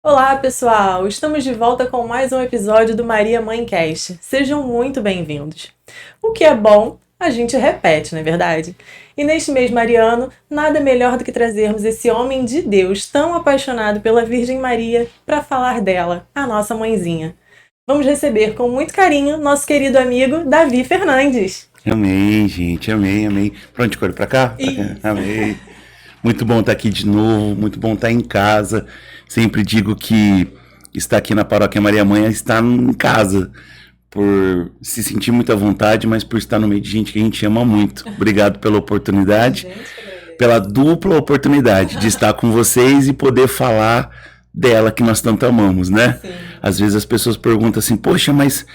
Olá pessoal, estamos de volta com mais um episódio do Maria Mãe Cast. Sejam muito bem-vindos. O que é bom, a gente repete, não é verdade? E neste mês mariano, nada melhor do que trazermos esse homem de Deus tão apaixonado pela Virgem Maria para falar dela, a nossa mãezinha. Vamos receber com muito carinho nosso querido amigo Davi Fernandes. Amei, gente, amei. Pronto, corre pra cá? Amei. Muito bom estar aqui de novo, muito bom estar em casa. Sempre digo que estar aqui na Paróquia Maria Mãe é estar em casa, por se sentir muito à vontade, mas por estar no meio de gente que a gente ama muito. Obrigado pela oportunidade, pela dupla oportunidade de estar com vocês e poder falar dela que nós tanto amamos, né? Sim. Às vezes as pessoas perguntam assim, poxa, mas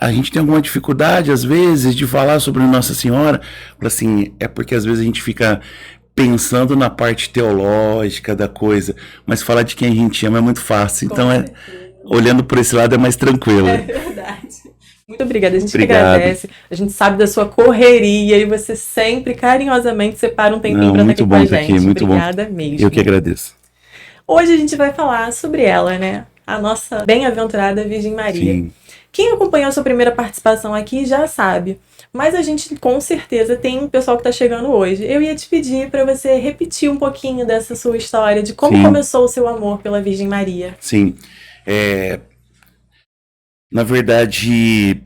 a gente tem alguma dificuldade, às vezes, de falar sobre Nossa Senhora? Assim, é porque às vezes a gente fica pensando na parte teológica da coisa, mas falar de quem a gente ama é muito fácil. Então, olhando por esse lado é mais tranquilo. É verdade. Muito obrigada, a gente que agradece. A gente sabe da sua correria e você sempre carinhosamente separa um tempinho para estar aqui com a gente. Aqui, muito obrigada bom. mesmo. Eu que agradeço. Hoje a gente vai falar sobre ela, né? A nossa bem-aventurada Virgem Maria. Sim. Quem acompanhou a sua primeira participação aqui já sabe. Mas a gente, com certeza, tem um pessoal que está chegando hoje. Eu ia te pedir para você repetir um pouquinho dessa sua história, de como começou o seu amor pela Virgem Maria. Sim. Na verdade,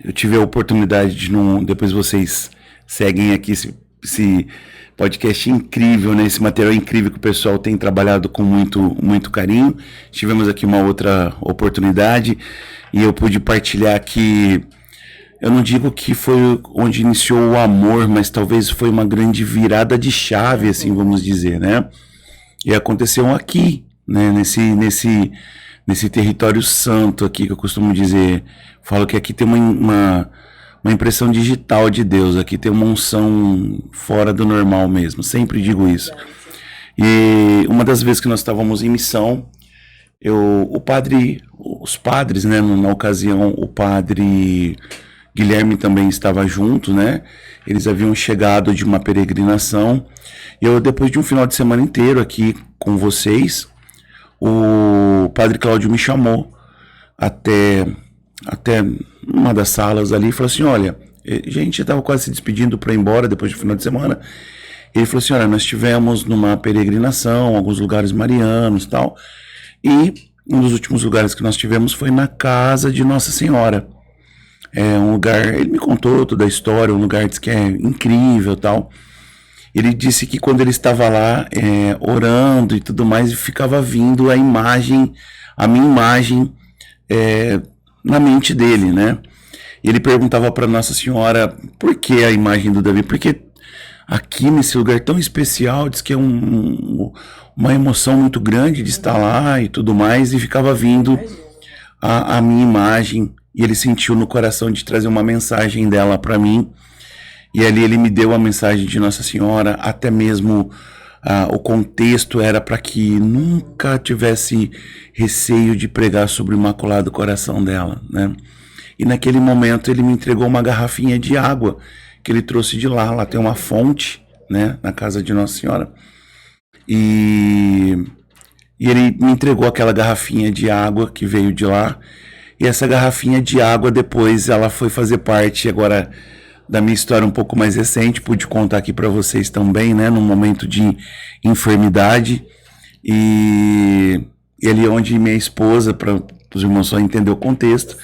eu tive a oportunidade de depois vocês seguem aqui esse podcast incrível, né? Esse material incrível que o pessoal tem trabalhado com muito carinho. Tivemos aqui uma outra oportunidade e eu pude partilhar que eu não digo que foi onde iniciou o amor, mas talvez foi uma grande virada de chave, assim vamos dizer, né? E aconteceu aqui, né? Nesse território santo aqui, que eu costumo dizer. Falo que aqui tem uma impressão digital de Deus, aqui tem uma unção fora do normal mesmo, sempre digo isso. E uma das vezes que nós estávamos em missão, os padres, né? Na ocasião, o padre Guilherme também estava junto, né? Eles haviam chegado de uma peregrinação. E eu, depois de um final de semana inteiro aqui com vocês, o padre Cláudio me chamou até uma das salas ali e falou assim, olha, gente, estava quase se despedindo para ir embora depois do final de semana. Ele falou assim, olha, nós estivemos numa peregrinação, alguns lugares marianos e tal, e um dos últimos lugares que nós tivemos foi na casa de Nossa Senhora. É um lugar, ele me contou toda a história, um lugar diz que é incrível e tal. Ele disse que quando ele estava lá orando e tudo mais, ficava vindo a minha imagem na mente dele, né? E ele perguntava para Nossa Senhora por que a imagem do Davi, porque aqui nesse lugar tão especial, diz que é uma emoção muito grande de estar lá e tudo mais, e ficava vindo a minha imagem. E ele sentiu no coração de trazer uma mensagem dela para mim. E ali ele me deu a mensagem de Nossa Senhora, até mesmo o contexto era para que nunca tivesse receio de pregar sobre o Imaculado Coração dela, né? E naquele momento ele me entregou uma garrafinha de água que ele trouxe de lá. Lá tem uma fonte, né, na casa de Nossa Senhora. E ele me entregou aquela garrafinha de água que veio de lá. E essa garrafinha de água depois ela foi fazer parte agora da minha história um pouco mais recente. Pude contar aqui para vocês também, né, num momento de enfermidade. E ali onde minha esposa, para os irmãos só entender o contexto,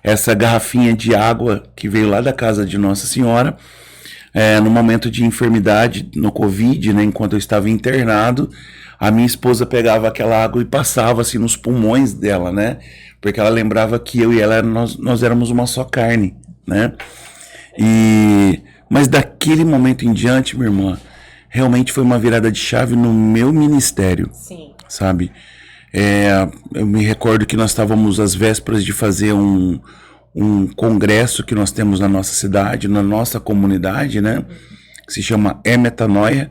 essa garrafinha de água que veio lá da casa de Nossa Senhora, no momento de enfermidade, no Covid, né, enquanto eu estava internado, a minha esposa pegava aquela água e passava assim nos pulmões dela, né? Porque ela lembrava que eu e ela, nós éramos uma só carne, né? Mas daquele momento em diante, minha irmã, realmente foi uma virada de chave no meu ministério. Sim. Sabe? Eu me recordo que nós estávamos às vésperas de fazer um um congresso que nós temos na nossa cidade, na nossa comunidade, né? Que se chama Metanoia.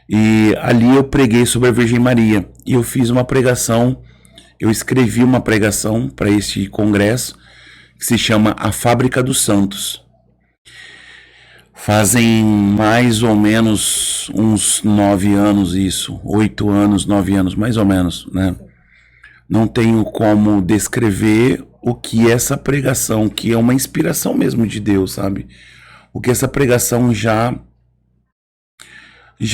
E ali eu preguei sobre a Virgem Maria. E eu fiz uma pregação, eu escrevi uma pregação para esse congresso, que se chama A Fábrica dos Santos. Fazem mais ou menos uns 9 anos isso, 8 anos, 9 anos, mais ou menos, né? Não tenho como descrever o que essa pregação, que é uma inspiração mesmo de Deus, sabe? O que essa pregação já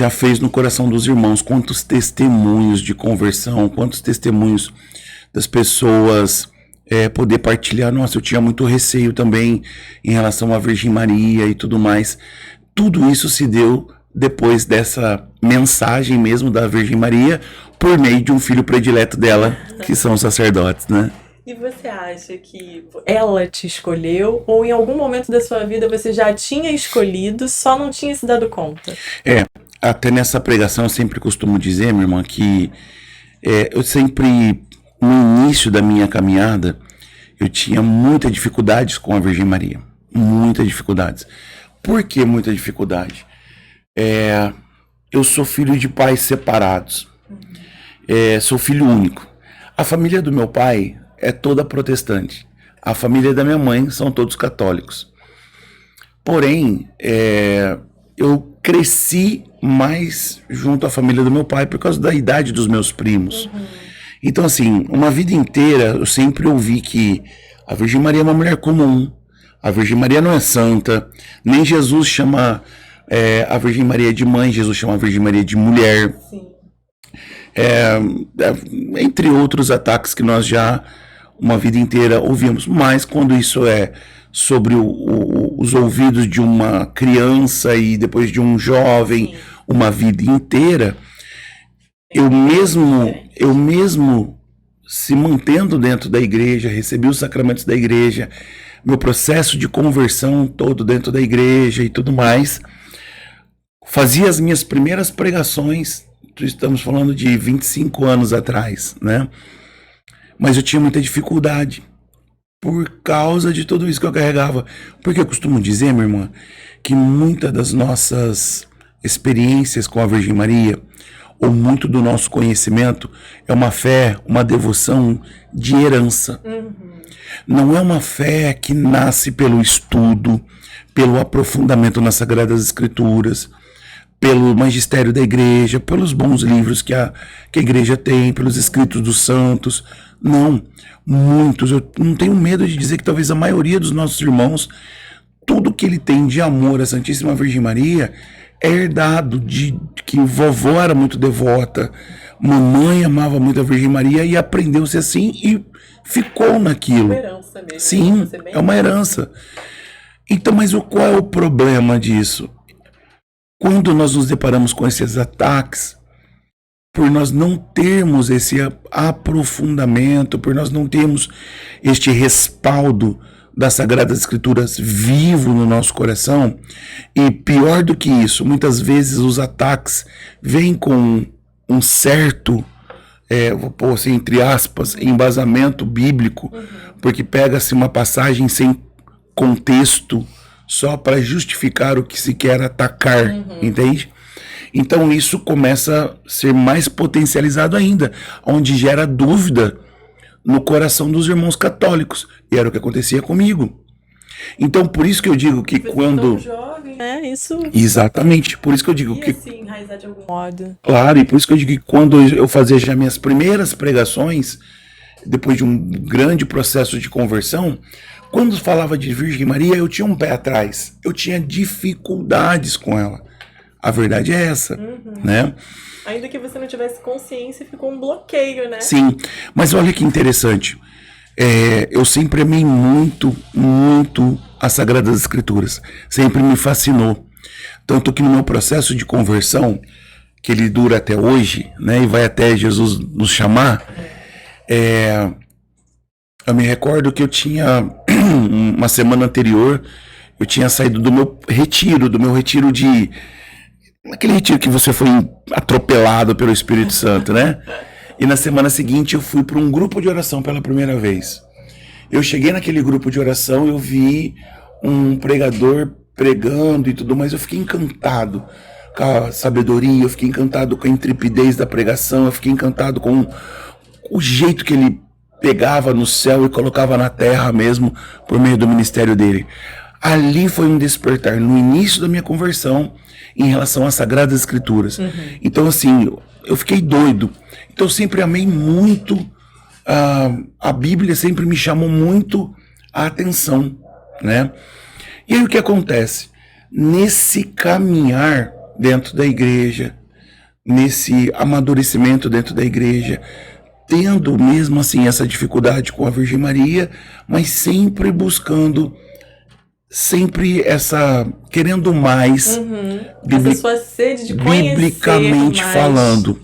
fez no coração dos irmãos, quantos testemunhos de conversão, quantos testemunhos das pessoas poder partilhar. Nossa, eu tinha muito receio também em relação à Virgem Maria e tudo mais. Tudo isso se deu depois dessa mensagem mesmo da Virgem Maria, por meio de um filho predileto dela, que são os sacerdotes, né? E você acha que ela te escolheu ou em algum momento da sua vida você já tinha escolhido, só não tinha se dado conta? Até nessa pregação eu sempre costumo dizer, minha irmã, que eu sempre, no início da minha caminhada, eu tinha muitas dificuldades com a Virgem Maria. Muitas dificuldades. Por que muita dificuldade? Eu sou filho de pais separados. Sou filho único. A família do meu pai é toda protestante. A família da minha mãe são todos católicos. Porém, eu cresci mais junto à família do meu pai por causa da idade dos meus primos. Então, assim, uma vida inteira eu sempre ouvi que a Virgem Maria é uma mulher comum, a Virgem Maria não é santa, nem Jesus chama a Virgem Maria de mãe, Jesus chama a Virgem Maria de mulher. Sim. Entre outros ataques que nós já uma vida inteira ouvimos. Mas quando isso é sobre os ouvidos de uma criança e depois de um jovem, sim, uma vida inteira, eu mesmo se mantendo dentro da igreja, recebi os sacramentos da igreja, meu processo de conversão todo dentro da igreja e tudo mais, fazia as minhas primeiras pregações, estamos falando de 25 anos atrás, né? Mas eu tinha muita dificuldade por causa de tudo isso que eu carregava. Porque eu costumo dizer, minha irmã, que muitas das nossas experiências com a Virgem Maria, ou muito do nosso conhecimento, é uma fé, uma devoção de herança. Não é uma fé que nasce pelo estudo, pelo aprofundamento nas Sagradas Escrituras, pelo magistério da igreja, pelos bons livros que a igreja tem, pelos escritos dos santos. Não, muitos. Eu não tenho medo de dizer que talvez a maioria dos nossos irmãos, tudo que ele tem de amor à Santíssima Virgem Maria é herdado de que vovó era muito devota, mamãe amava muito a Virgem Maria e aprendeu-se assim e ficou naquilo. É uma herança mesmo. Sim, é uma herança. Então, mas qual é o problema disso? Quando nós nos deparamos com esses ataques, por nós não termos esse aprofundamento, por nós não termos este respaldo das Sagradas Escrituras vivo no nosso coração, e pior do que isso, muitas vezes os ataques vêm com um certo, vou pôr assim, entre aspas, embasamento bíblico, porque pega-se uma passagem sem contexto, só para justificar o que se quer atacar, entende? Então isso começa a ser mais potencializado ainda, onde gera dúvida no coração dos irmãos católicos. E era o que acontecia comigo. Então por isso que eu digo que quando... jovem, né? Isso... Exatamente, por isso que eu digo que... assim, enraizar de algum modo. Claro, e por isso que eu digo que quando eu fazia já minhas primeiras pregações, depois de um grande processo de conversão, quando falava de Virgem Maria, eu tinha um pé atrás. Eu tinha dificuldades com ela. A verdade é essa, né? Ainda que você não tivesse consciência, ficou um bloqueio, né? Sim, mas olha que interessante. Eu sempre amei muito, muito as Sagradas Escrituras. Sempre me fascinou. Tanto que no meu processo de conversão, que ele dura até hoje, né? E vai até Jesus nos chamar, eu me recordo que eu tinha, uma semana anterior, eu tinha saído do meu retiro de... Aquele retiro que você foi atropelado pelo Espírito Santo, né? E na semana seguinte eu fui para um grupo de oração pela primeira vez. Eu cheguei naquele grupo de oração, eu vi um pregador pregando e tudo mais, eu fiquei encantado com a sabedoria, eu fiquei encantado com a intrepidez da pregação, eu fiquei encantado com o jeito que ele pegava no céu e colocava na terra mesmo, por meio do ministério dele. Ali foi um despertar, no início da minha conversão, em relação às Sagradas Escrituras. Então, assim, eu fiquei doido. Então, eu sempre amei muito, a Bíblia sempre me chamou muito a atenção, né? E aí o que acontece? Nesse caminhar dentro da igreja, nesse amadurecimento dentro da igreja, tendo mesmo assim essa dificuldade com a Virgem Maria, mas sempre buscando, sempre querendo mais, Essa sua sede de conhecer biblicamente mais. falando.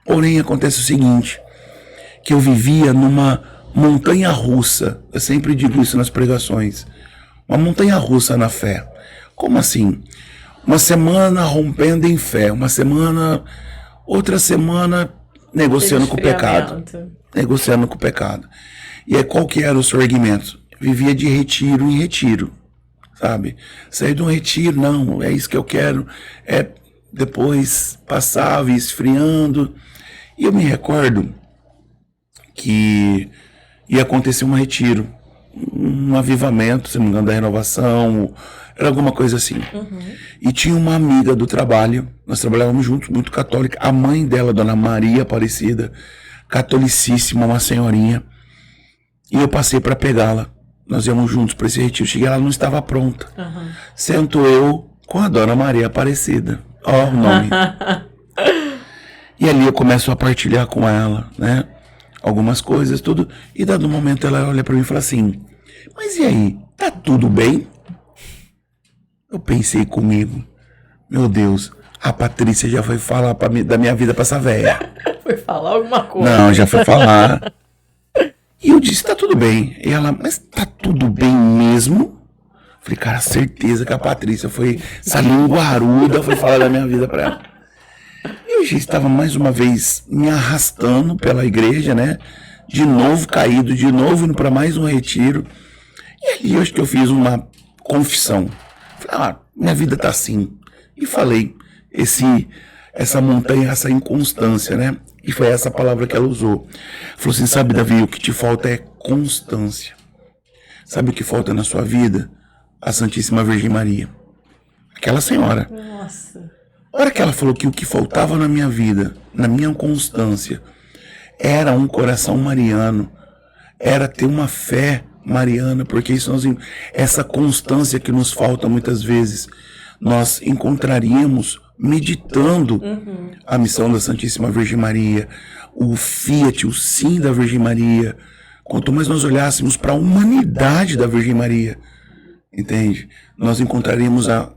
Porém, acontece o seguinte, que eu vivia numa montanha russa, eu sempre digo isso nas pregações, uma montanha russa na fé. Como assim? Uma semana rompendo em fé, outra semana negociando com o pecado. Negociando com o pecado. E aí qual que era o seu argumento? Vivia de retiro em retiro, sabe? Sair de um retiro, não, é isso que eu quero. Depois passava esfriando. E eu me recordo que ia acontecer um retiro, um avivamento, se não me engano, da renovação, era alguma coisa assim. E tinha uma amiga do trabalho, nós trabalhávamos juntos, muito católica, a mãe dela, Dona Maria Aparecida, catolicíssima, uma senhorinha, e eu passei para pegá-la. Nós íamos juntos para esse retiro, cheguei, ela não estava pronta. Sento eu com a Dona Maria Aparecida, ó o nome. E ali eu começo a partilhar com ela, né, algumas coisas, tudo, e dado um momento ela olha para mim e fala assim, mas e aí, tá tudo bem? Eu pensei comigo, meu Deus, a Patrícia já foi falar da minha vida pra essa véia. Foi falar alguma coisa. Não, já foi falar. E eu disse, tá tudo bem. E ela, mas tá tudo bem mesmo? Falei, cara, certeza que a Patrícia foi, essa linguaruda foi falar da minha vida pra ela. E eu já estava mais uma vez me arrastando pela igreja, né? De novo caído, de novo indo pra mais um retiro. E ali eu acho que eu fiz uma confissão. Falei, minha vida tá assim. E falei, essa montanha, essa inconstância, né? E foi essa palavra que ela usou. Falou assim, sabe, Davi, o que te falta é constância. Sabe o que falta na sua vida? A Santíssima Virgem Maria. Aquela senhora. Nossa. A hora que ela falou que o que faltava na minha vida, na minha constância, era um coração mariano, era ter uma fé mariana, porque isso essa constância que nos falta muitas vezes, nós encontraríamos meditando a missão da Santíssima Virgem Maria, o fiat, o sim da Virgem Maria. Quanto mais nós olhássemos para a humanidade da Virgem Maria, entende? Nós encontraríamos a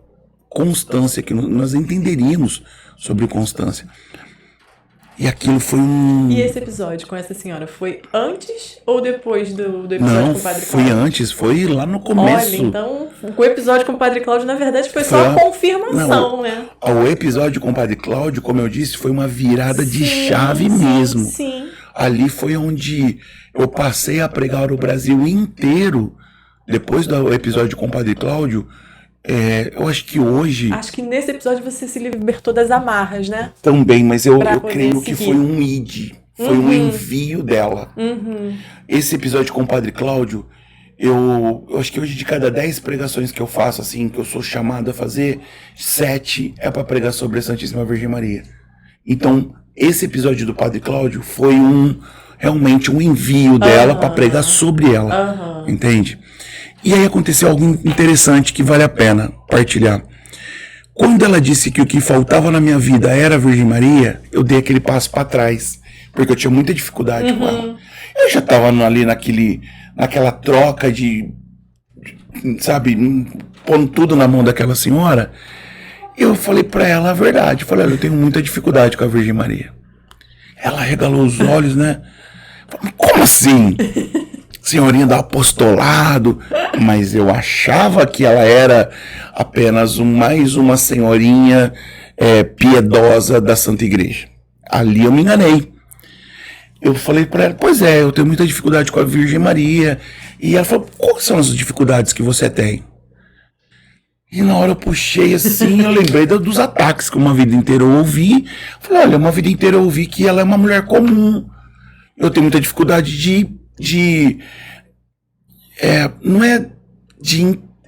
constância, que nós entenderíamos sobre constância. E aquilo foi E esse episódio com essa senhora foi antes ou depois do episódio com o Padre Cláudio? Foi antes, foi lá no começo. Olha, então o episódio com o Padre Cláudio, na verdade, foi só a confirmação, né? O episódio com o Padre Cláudio, como eu disse, foi uma virada de chave mesmo. Sim. Ali foi onde eu passei a pregar o Brasil inteiro. Depois do episódio com o Padre Cláudio, eu acho que hoje... Acho que nesse episódio você se libertou das amarras, né? Também, mas eu creio que foi um id, foi um envio dela. Esse episódio com o Padre Cláudio, eu acho que hoje de cada 10 pregações que eu faço, assim, que eu sou chamado a fazer, 7 é para pregar sobre a Santíssima Virgem Maria. Então, esse episódio do Padre Cláudio foi realmente um envio dela para pregar sobre ela, entende? E aí aconteceu algo interessante que vale a pena partilhar. Quando ela disse que o que faltava na minha vida era a Virgem Maria, eu dei aquele passo para trás, porque eu tinha muita dificuldade com ela. Eu já estava ali naquela troca de, sabe, pondo tudo na mão daquela senhora. Eu falei para ela a verdade. Eu falei, olha, eu tenho muita dificuldade com a Virgem Maria. Ela regalou os olhos, né? Falei, como assim? Senhorinha do apostolado, mas eu achava que ela era apenas mais uma senhorinha piedosa da Santa Igreja. Ali eu me enganei. Eu falei para ela, pois é, eu tenho muita dificuldade com a Virgem Maria, E ela falou, quais são as dificuldades que você tem? E na hora eu puxei assim, eu lembrei dos ataques que uma vida inteira eu ouvi. Falei, olha, uma vida inteira eu ouvi que ela é uma mulher comum. Eu tenho muita dificuldade não é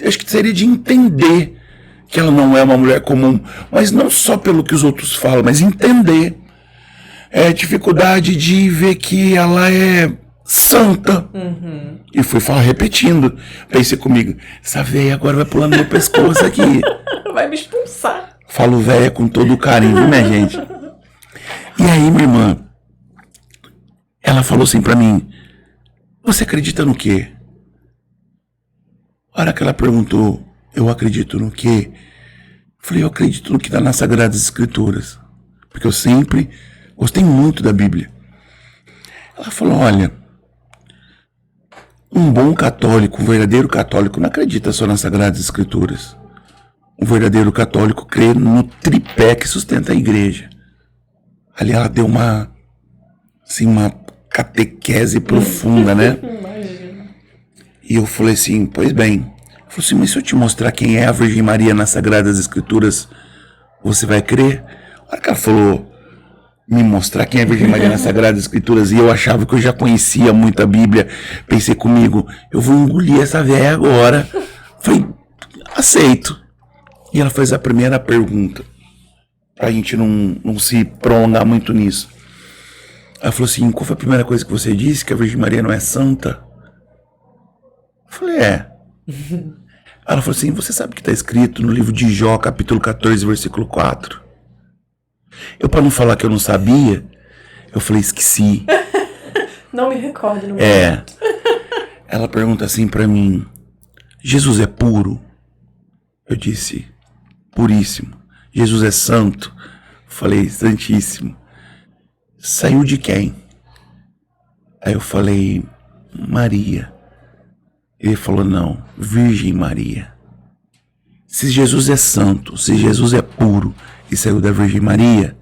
acho que seria de entender que ela não é uma mulher comum, mas não só pelo que os outros falam, mas entender. Dificuldade de ver que ela é santa. E fui falar repetindo. Pensei comigo, essa véia agora vai pular no meu pescoço aqui. Vai me expulsar. Falo véia com todo o carinho, viu, minha gente? E aí, minha irmã, ela falou assim pra mim, você acredita no quê? A hora que ela perguntou, eu acredito no quê? Eu falei, eu acredito no que está nas Sagradas Escrituras. Porque eu sempre gostei muito da Bíblia. Ela falou, olha, um bom católico, um verdadeiro católico, não acredita só nas Sagradas Escrituras. Um verdadeiro católico crê no tripé que sustenta a igreja. Ali ela deu uma catequese profunda, né? Imagina. E eu falei assim, pois bem. Eu falei assim, mas se eu te mostrar quem é a Virgem Maria nas Sagradas Escrituras, você vai crer? A hora que ela falou, me mostrar quem é a Virgem Maria nas Sagradas Escrituras, e eu achava que eu já conhecia muito a Bíblia, pensei comigo, eu vou engolir essa véia agora. Falei, aceito. E ela fez a primeira pergunta, pra gente não se prolongar muito nisso. Ela falou assim, qual foi a primeira coisa que você disse? Que a Virgem Maria não é santa? Eu falei, Ela falou assim, você sabe o que está escrito no livro de Jó, capítulo 14, versículo 4? Eu, para não falar que eu não sabia, eu falei, esqueci. Não me recordo no momento. Ela pergunta assim para mim, Jesus é puro? Eu disse, puríssimo. Jesus é santo? Eu falei, santíssimo. Saiu de quem? Aí eu falei, Maria. Ele falou, não, Virgem Maria. Se Jesus é santo, se Jesus é puro e saiu da Virgem Maria,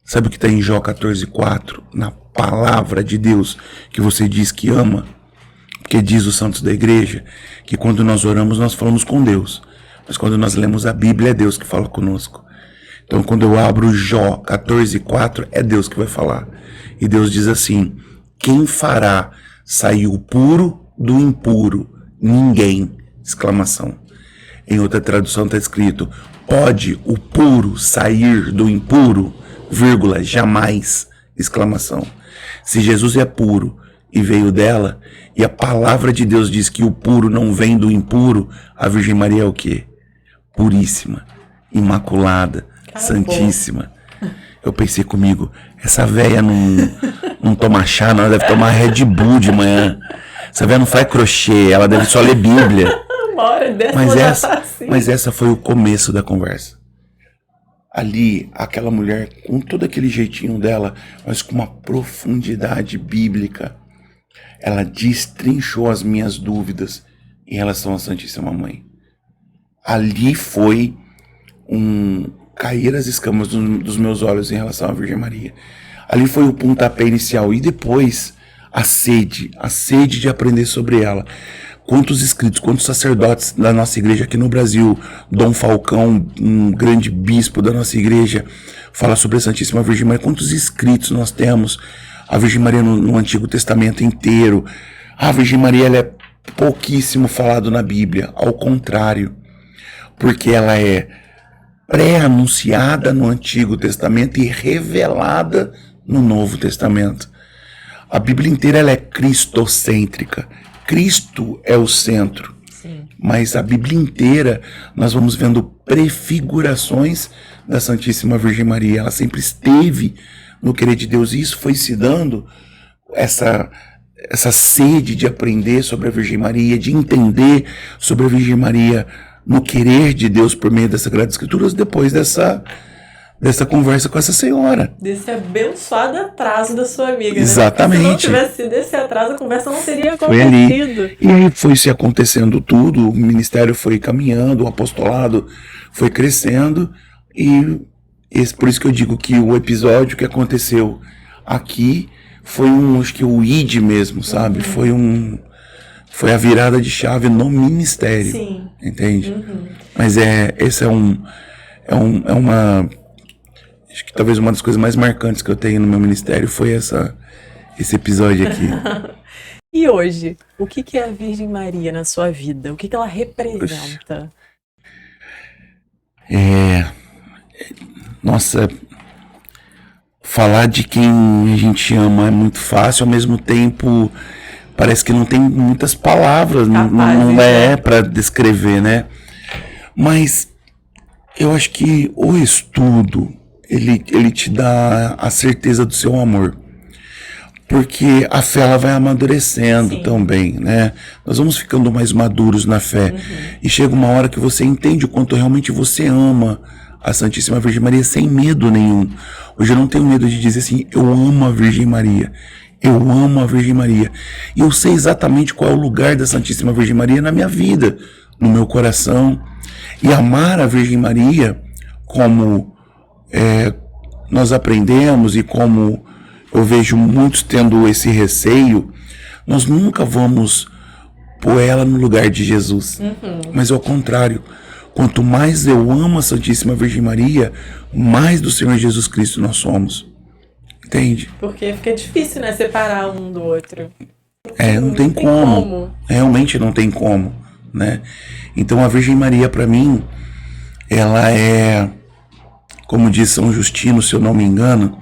sabe o que está em Jó 14,4? Na palavra de Deus que você diz que ama, porque diz os santos da igreja que quando nós oramos nós falamos com Deus, mas quando nós lemos a Bíblia é Deus que fala conosco. Então quando eu abro Jó 14,4 é Deus que vai falar. E Deus diz assim, quem fará sair o puro do impuro? Ninguém! Exclamação. Em outra tradução está escrito, pode o puro sair do impuro? Vírgula, jamais! Exclamação. Se Jesus é puro e veio dela, e a palavra de Deus diz que o puro não vem do impuro, a Virgem Maria é o quê? Puríssima, imaculada, santíssima. Eu pensei comigo, essa véia não toma chá, não, ela deve tomar Red Bull de manhã. Essa véia não faz crochê, ela deve só ler Bíblia. Uma hora dessa Mas essa foi o começo da conversa. Ali, aquela mulher, com todo aquele jeitinho dela, mas com uma profundidade bíblica, ela destrinchou as minhas dúvidas em relação à Santíssima Mãe. Ali foi cair as escamas dos meus olhos em relação à Virgem Maria. Ali foi o pontapé inicial. E depois, a sede de aprender sobre ela. Quantos escritos, quantos sacerdotes da nossa igreja aqui no Brasil, Dom Falcão, um grande bispo da nossa igreja, fala sobre a Santíssima Virgem Maria. Quantos escritos nós temos? A Virgem Maria no Antigo Testamento inteiro. A Virgem Maria ela é pouquíssimo falado na Bíblia, ao contrário, porque ela é pré-anunciada no Antigo Testamento e revelada no Novo Testamento. A Bíblia inteira ela é cristocêntrica. Cristo é o centro. Sim. Mas a Bíblia inteira nós vamos vendo prefigurações da Santíssima Virgem Maria. Ela sempre esteve no querer de Deus e isso foi se dando essa sede de aprender sobre a Virgem Maria, de entender sobre a Virgem Maria no querer de Deus por meio das Sagradas Escrituras depois dessa conversa com essa senhora. Desse abençoado atraso da sua amiga. Exatamente. Né? Se não tivesse sido esse atraso, a conversa não teria acontecido. Foi ali. E aí foi se acontecendo tudo, o ministério foi caminhando, o apostolado foi crescendo, e por isso que eu digo que o episódio que aconteceu aqui foi acho que o ID mesmo, sabe? Foi foi a virada de chave no ministério. Sim. Entende? Mas esse é uma... Acho que talvez uma das coisas mais marcantes que eu tenho no meu ministério foi esse episódio aqui. E hoje, o que é a Virgem Maria na sua vida? O que ela representa? Nossa, falar de quem a gente ama é muito fácil, ao mesmo tempo parece que não tem muitas palavras, não é para descrever, né? Mas eu acho que o estudo, ele te dá a certeza do seu amor. Porque a fé ela vai amadurecendo também, né? Nós vamos ficando mais maduros na fé. E chega uma hora que você entende o quanto realmente você ama a Santíssima Virgem Maria sem medo nenhum. Hoje eu não tenho medo de dizer assim, eu amo a Virgem Maria. Eu amo a Virgem Maria. E eu sei exatamente qual é o lugar da Santíssima Virgem Maria na minha vida, no meu coração. E amar a Virgem Maria, como nós aprendemos e como eu vejo muitos tendo esse receio, nós nunca vamos pôr ela no lugar de Jesus. Mas ao contrário, quanto mais eu amo a Santíssima Virgem Maria, mais do Senhor Jesus Cristo nós somos. Entende? Porque fica difícil, né, separar um do outro. Não tem como. Realmente não tem como, né? Então a Virgem Maria, para mim, ela é, como diz São Justino, se eu não me engano,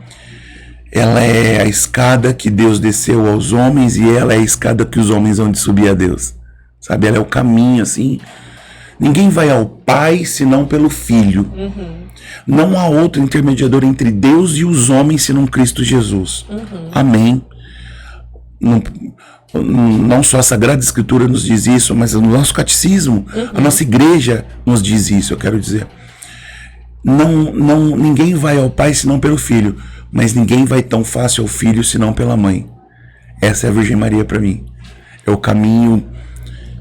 ela é a escada que Deus desceu aos homens e ela é a escada que os homens vão de subir a Deus. Sabe? Ela é o caminho, assim. Ninguém vai ao Pai senão pelo Filho. Não há outro intermediador entre Deus e os homens senão Cristo Jesus. Amém. Não só a Sagrada Escritura nos diz isso, mas o nosso catecismo, a nossa igreja nos diz isso, eu quero dizer. Ninguém vai ao Pai senão pelo Filho, mas ninguém vai tão fácil ao Filho senão pela Mãe. Essa é a Virgem Maria para mim. É o caminho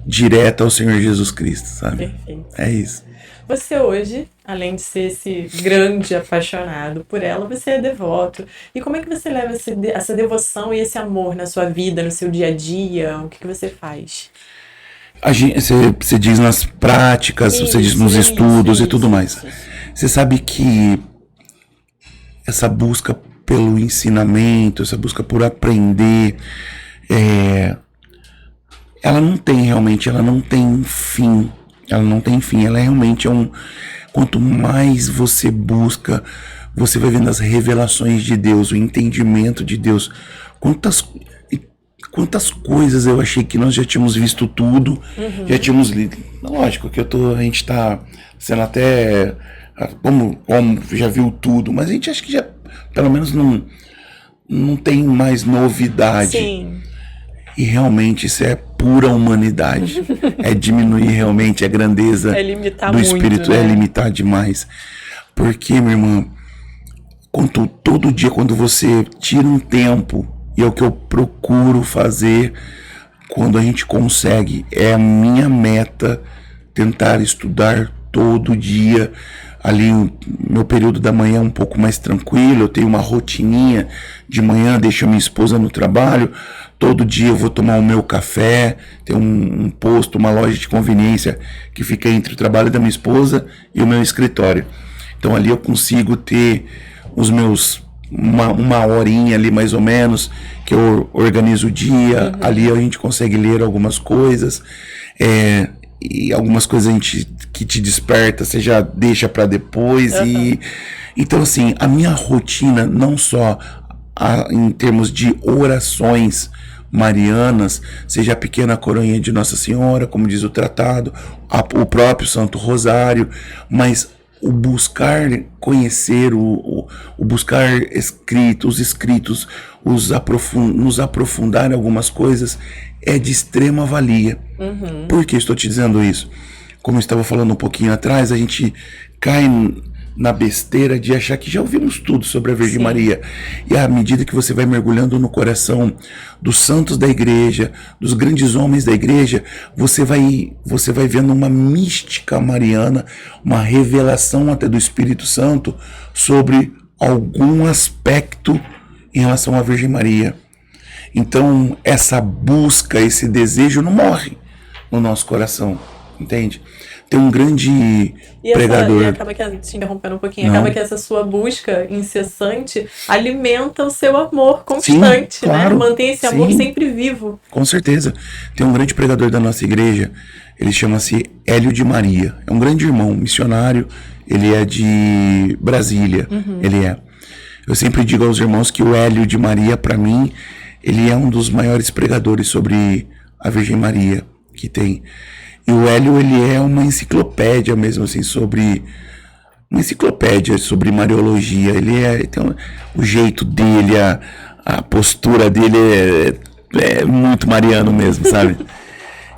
direto ao Senhor Jesus Cristo, sabe? Perfeito. É isso. Você hoje, além de ser esse grande apaixonado por ela, você é devoto. E como é que você leva essa devoção e esse amor na sua vida, no seu dia a dia? O que você faz? Você diz nas práticas, você diz nos estudos e tudo mais. Você sabe que essa busca pelo ensinamento, essa busca por aprender, ela não tem fim. Ela não tem fim. Ela realmente quanto mais você busca, você vai vendo as revelações de Deus, o entendimento de Deus. Quantas coisas eu achei que nós já tínhamos visto tudo, já tínhamos lido. Lógico que a gente está sendo até como já viu tudo, mas a gente acha que já pelo menos não tem mais novidade. Sim. E realmente isso é pura humanidade. É diminuir realmente a grandeza do Espírito, muito, né? É limitar demais. Porque, minha irmã, todo dia quando você tira um tempo, e é o que eu procuro fazer quando a gente consegue, é a minha meta tentar estudar todo dia. Ali meu período da manhã é um pouco mais tranquilo, eu tenho uma rotininha de manhã, deixo a minha esposa no trabalho, todo dia eu vou tomar o meu café, tem um posto, uma loja de conveniência que fica entre o trabalho da minha esposa e o meu escritório. Então ali eu consigo ter os meus uma horinha ali mais ou menos, que eu organizo o dia, ali a gente consegue ler algumas coisas, e algumas coisas que te desperta, você já deixa para depois. Então assim, a minha rotina, não só em termos de orações marianas, seja a pequena coroinha de Nossa Senhora, como diz o tratado, o próprio Santo Rosário, mas o buscar conhecer, o buscar os escritos, nos aprofundar em algumas coisas, é de extrema valia. Por que estou te dizendo isso? Como eu estava falando um pouquinho atrás, a gente cai na besteira de achar que já ouvimos tudo sobre a Virgem Maria. E à medida que você vai mergulhando no coração dos santos da igreja, dos grandes homens da igreja, você vai vendo uma mística mariana, uma revelação até do Espírito Santo sobre algum aspecto em relação à Virgem Maria. Então, essa busca, esse desejo não morre no nosso coração, entende? Tem um grande pregador. E acaba que, te interrompendo um pouquinho, Não. acaba que essa sua busca incessante alimenta o seu amor constante, Sim, claro, né? Mantém esse amor sim. sempre vivo. Com certeza. Tem um grande pregador da nossa igreja, ele chama-se Hélio de Maria. É um grande irmão, missionário, ele é de Brasília, ele é. Eu sempre digo aos irmãos que o Hélio de Maria, para mim, ele é um dos maiores pregadores sobre a Virgem Maria que tem. E o Hélio, ele é uma enciclopédia mesmo, assim, uma enciclopédia sobre Mariologia. Ele tem o jeito dele, a postura dele é muito mariano mesmo, sabe?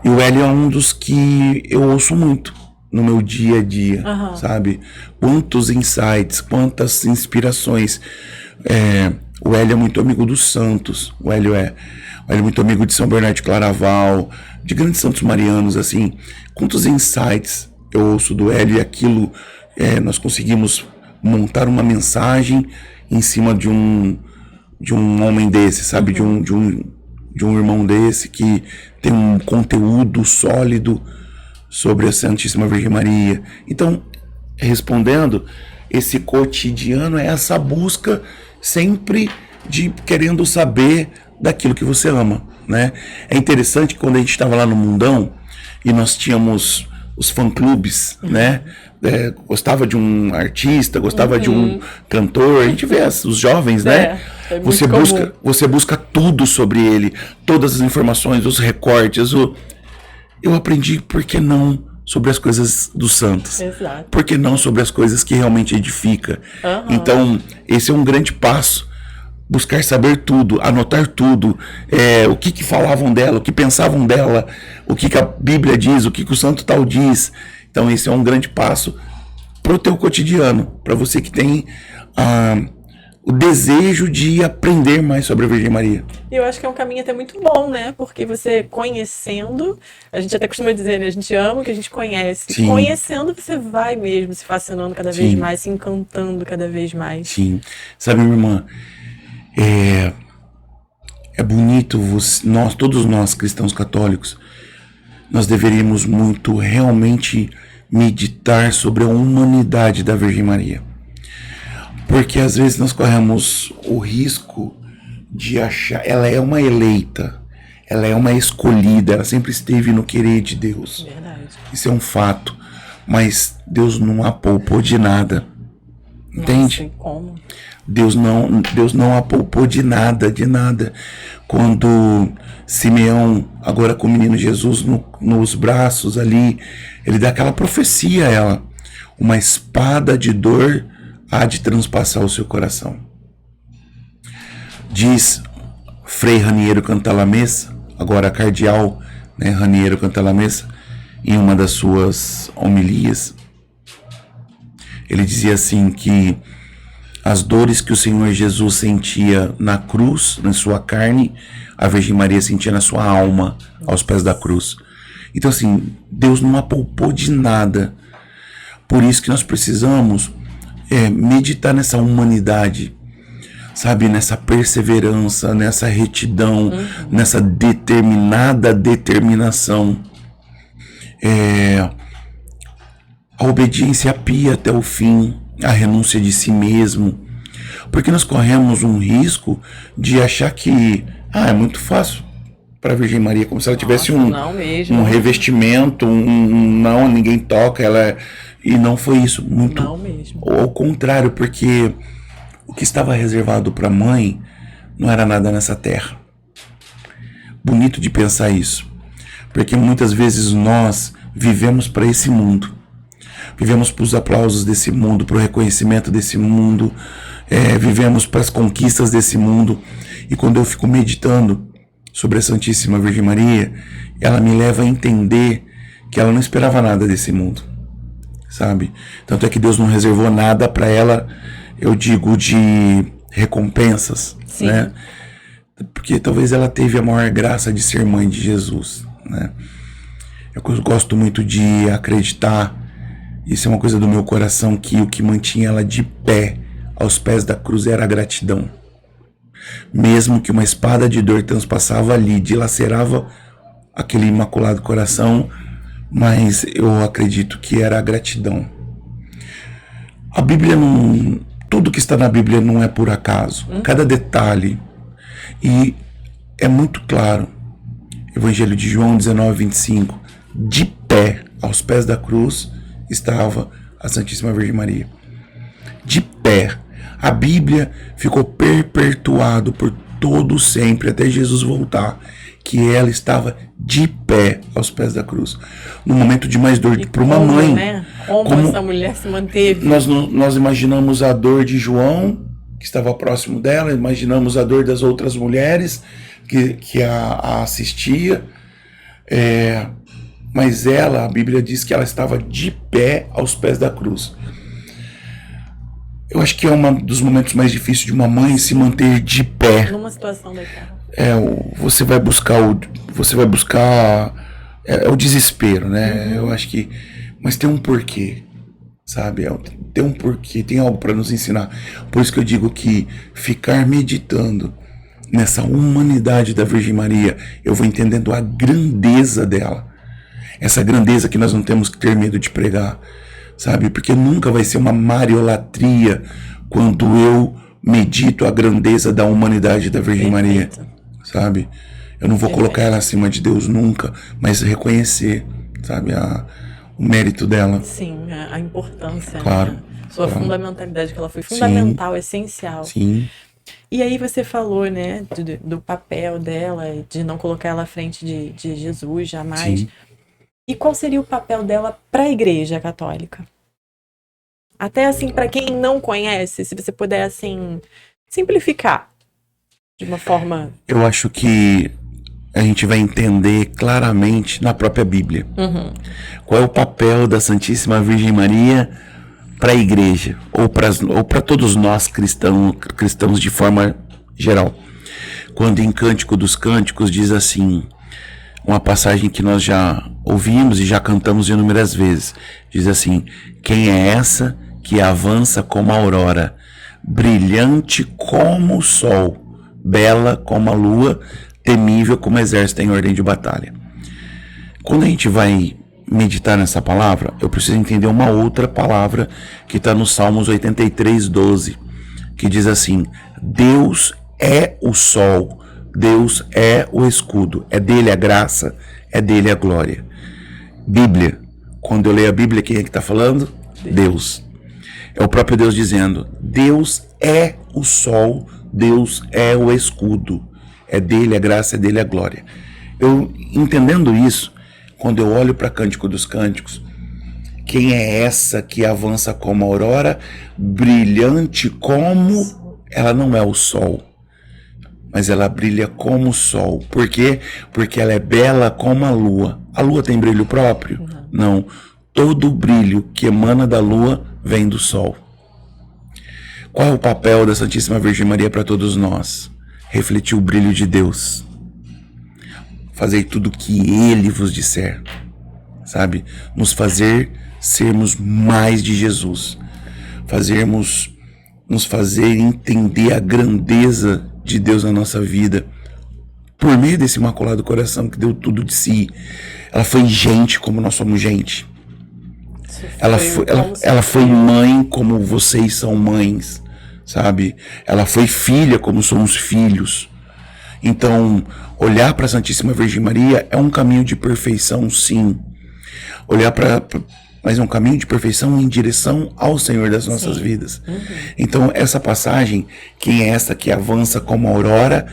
E o Hélio é um dos que eu ouço muito no meu dia a dia, sabe? Quantos insights, quantas inspirações. O Hélio é muito amigo dos santos, o Hélio é muito amigo de São Bernardo de Claraval, de grandes santos marianos, assim. Quantos insights eu ouço do Hélio, e aquilo, nós conseguimos montar uma mensagem em cima de um homem desse, sabe? De um irmão desse que tem um conteúdo sólido sobre a Santíssima Virgem Maria. Então, respondendo, esse cotidiano é essa busca sempre de querendo saber daquilo que você ama, né? É interessante que quando a gente estava lá no Mundão e nós tínhamos os fã-clubes, né? Gostava de um artista, gostava de um cantor, a gente vê os jovens, né? Você busca tudo sobre ele, todas as informações, os recortes. Eu aprendi, por que não, sobre as coisas dos santos? Exato. Por que não sobre as coisas que realmente edificam? Então, esse é um grande passo. Buscar saber tudo, anotar tudo, o que falavam dela, o que pensavam dela, o que a Bíblia diz, o que o santo tal diz. Então esse é um grande passo para o teu cotidiano, para você que tem o desejo de aprender mais sobre a Virgem Maria. Eu acho que é um caminho até muito bom, né? Porque você conhecendo, a gente até costuma dizer, né? A gente ama o que a gente conhece. Sim. Conhecendo, você vai mesmo se fascinando cada vez mais, se encantando cada vez mais. Sim. Sabe, minha irmã, é bonito, todos nós cristãos católicos, nós deveríamos muito realmente meditar sobre a humanidade da Virgem Maria. Porque às vezes nós corremos o risco de achar, ela é uma eleita, ela é uma escolhida, ela sempre esteve no querer de Deus. Verdade. Isso é um fato, mas Deus não a poupou de nada. Entende? Nossa, como? Deus não a poupou de nada. Quando Simeão, agora com o menino Jesus nos braços ali, ele dá aquela profecia a ela: uma espada de dor há de transpassar o seu coração. Diz Frei Raniero Cantalamessa, agora cardeal, né, Raniero Cantalamessa, em uma das suas homilias, ele dizia assim que as dores que o Senhor Jesus sentia na cruz, na sua carne, a Virgem Maria sentia na sua alma, aos pés da cruz. Então assim, Deus não a poupou de nada. Por isso que nós precisamos meditar nessa humanidade, sabe, nessa perseverança, nessa retidão, nessa determinação, a obediência pia até o fim, a renúncia de si mesmo, porque nós corremos um risco de achar que é muito fácil para a Virgem Maria, como se ela tivesse um revestimento, não, ninguém toca, e não foi isso, muito não mesmo. Ao contrário, porque o que estava reservado para a mãe não era nada nessa terra. Bonito de pensar isso, porque muitas vezes nós vivemos para esse mundo, vivemos para os aplausos desse mundo, para o reconhecimento desse mundo, vivemos para as conquistas desse mundo. E quando eu fico meditando sobre a Santíssima Virgem Maria, ela me leva a entender que ela não esperava nada desse mundo, sabe? Tanto é que Deus não reservou nada para ela, eu digo, de recompensas, sim, né? Porque talvez ela teve a maior graça de ser mãe de Jesus, né? Eu gosto muito de acreditar, isso é uma coisa do meu coração, que o que mantinha ela de pé aos pés da cruz era a gratidão. mesmo que uma espada de dor transpassava ali, dilacerava aquele imaculado coração, mas eu acredito que era a gratidão. A Bíblia não... Tudo que está na Bíblia não é por acaso. Cada detalhe. E é muito claro. Evangelho de João 19:25. De pé, aos pés da cruz, estava a Santíssima Virgem Maria. De pé. A Bíblia ficou perpetuado por todo sempre, até Jesus voltar, que ela estava de pé aos pés da cruz. No momento de mais dor para uma mãe. Né? Como essa mulher se manteve. Nós imaginamos a dor de João, que estava próximo dela, imaginamos a dor das outras mulheres que a assistia. Mas ela, a Bíblia diz que ela estava de pé aos pés da cruz. Eu acho que é um dos momentos mais difíceis de uma mãe se manter de pé. Numa situação daquela. Você vai buscar o desespero, né? Eu acho que, mas tem um porquê, sabe? Tem um porquê, tem algo para nos ensinar. Por isso que eu digo que ficar meditando nessa humanidade da Virgem Maria, eu vou entendendo a grandeza dela. Essa grandeza que nós não temos que ter medo de pregar, sabe? Porque nunca vai ser uma mariolatria quando eu medito a grandeza da humanidade da Virgem Maria, sabe? Eu não vou colocar ela acima de Deus nunca, mas reconhecer, sabe, o mérito dela. Sim, a importância. Claro. Né? Sua fundamentalidade, que ela foi fundamental, essencial. Sim. E aí você falou, né, do papel dela, de não colocar ela à frente de Jesus jamais. Sim. E qual seria o papel dela para a Igreja Católica? Até assim, para quem não conhece, se você puder assim simplificar de uma forma. Eu acho que a gente vai entender claramente na própria Bíblia. Qual é o papel da Santíssima Virgem Maria para a Igreja, ou para todos nós cristãos de forma geral. Quando em Cântico dos Cânticos diz assim, uma passagem que nós já ouvimos e já cantamos inúmeras vezes, diz assim: quem é essa que avança como a aurora, brilhante como o sol, bela como a lua, temível como exército em ordem de batalha? Quando a gente vai meditar nessa palavra, eu preciso entender uma outra palavra que está no Salmos 83:12, que diz assim: Deus é o sol, Deus é o escudo, é dele a graça, é dele a glória. Bíblia, quando eu leio a Bíblia, quem é que está falando? Deus. É o próprio Deus dizendo: Deus é o sol, Deus é o escudo, é dele a graça, é dele a glória. Eu, entendendo isso, quando eu olho para Cântico dos Cânticos, quem é essa que avança como a aurora, brilhante como... Ela não é o sol, mas ela brilha como o sol. Por quê? Porque ela é bela como a lua. A lua tem brilho próprio? Não. Todo o brilho que emana da lua vem do sol. Qual é o papel da Santíssima Virgem Maria para todos nós? Refletir o brilho de Deus. Fazer tudo o que Ele vos disser. Sabe? Nos fazer sermos mais de Jesus. Nos fazer entender a grandeza de Deus na nossa vida. Por meio desse Imaculado Coração que deu tudo de si. Ela foi gente como nós somos gente. Ela foi mãe como vocês são mães, sabe? Ela foi filha como somos filhos. Então, olhar para a Santíssima Virgem Maria é um caminho de perfeição, sim. Mas é um caminho de perfeição em direção ao Senhor das nossas vidas. Então, essa passagem, quem é essa que avança como a aurora,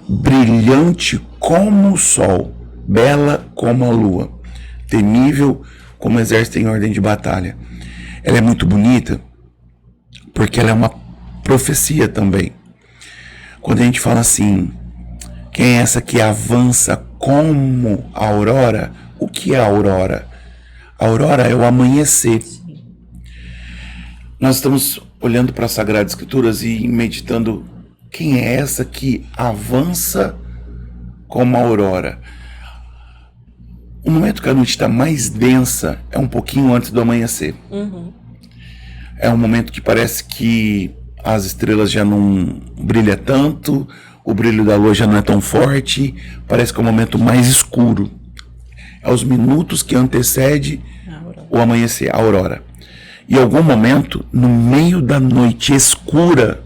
brilhante como o sol, bela como a lua, temível como exército em ordem de batalha. Ela é muito bonita porque ela é uma profecia também. Quando a gente fala assim, quem é essa que avança como a aurora? O que é a aurora? A aurora é o amanhecer. Nós estamos olhando para as Sagradas Escrituras e meditando, quem é essa que avança como a aurora? O momento que a noite está mais densa é um pouquinho antes do amanhecer. É um momento que parece que as estrelas já não brilham tanto, o brilho da lua já não é tão forte, parece que é o momento mais escuro. É os minutos que antecede o amanhecer, a aurora. E em algum momento, no meio da noite escura,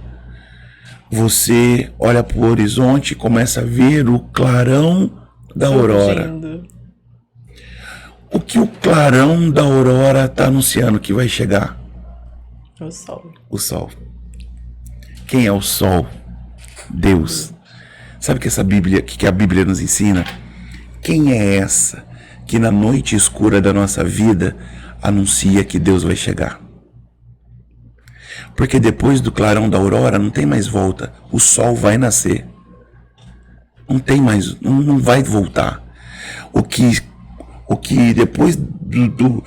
você olha para o horizonte e começa a ver o clarão da aurora. O que o clarão da aurora está anunciando que vai chegar? O sol. O sol. Quem é o sol? Deus. Sabe que que a Bíblia nos ensina? Quem é essa que na noite escura da nossa vida anuncia que Deus vai chegar? Porque depois do clarão da aurora não tem mais volta. O sol vai nascer. Não tem mais, não vai voltar. O que depois do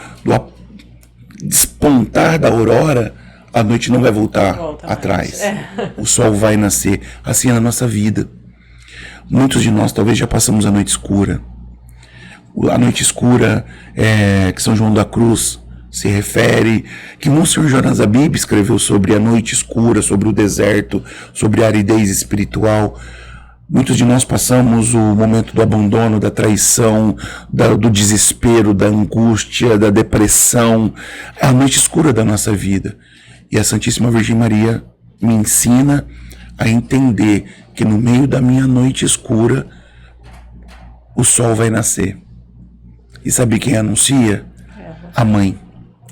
despontar da aurora, a noite não vai voltar atrás. O sol vai nascer. Assim é na nossa vida. Muitos de nós talvez já passamos a noite escura. A noite escura que São João da Cruz se refere, que Monsenhor Jonas Abib escreveu sobre a noite escura, sobre o deserto, sobre a aridez espiritual. Muitos de nós passamos o momento do abandono, da traição, do desespero, da angústia, da depressão. É a noite escura da nossa vida. E a Santíssima Virgem Maria me ensina a entender que no meio da minha noite escura, o sol vai nascer. E sabe quem anuncia? A mãe.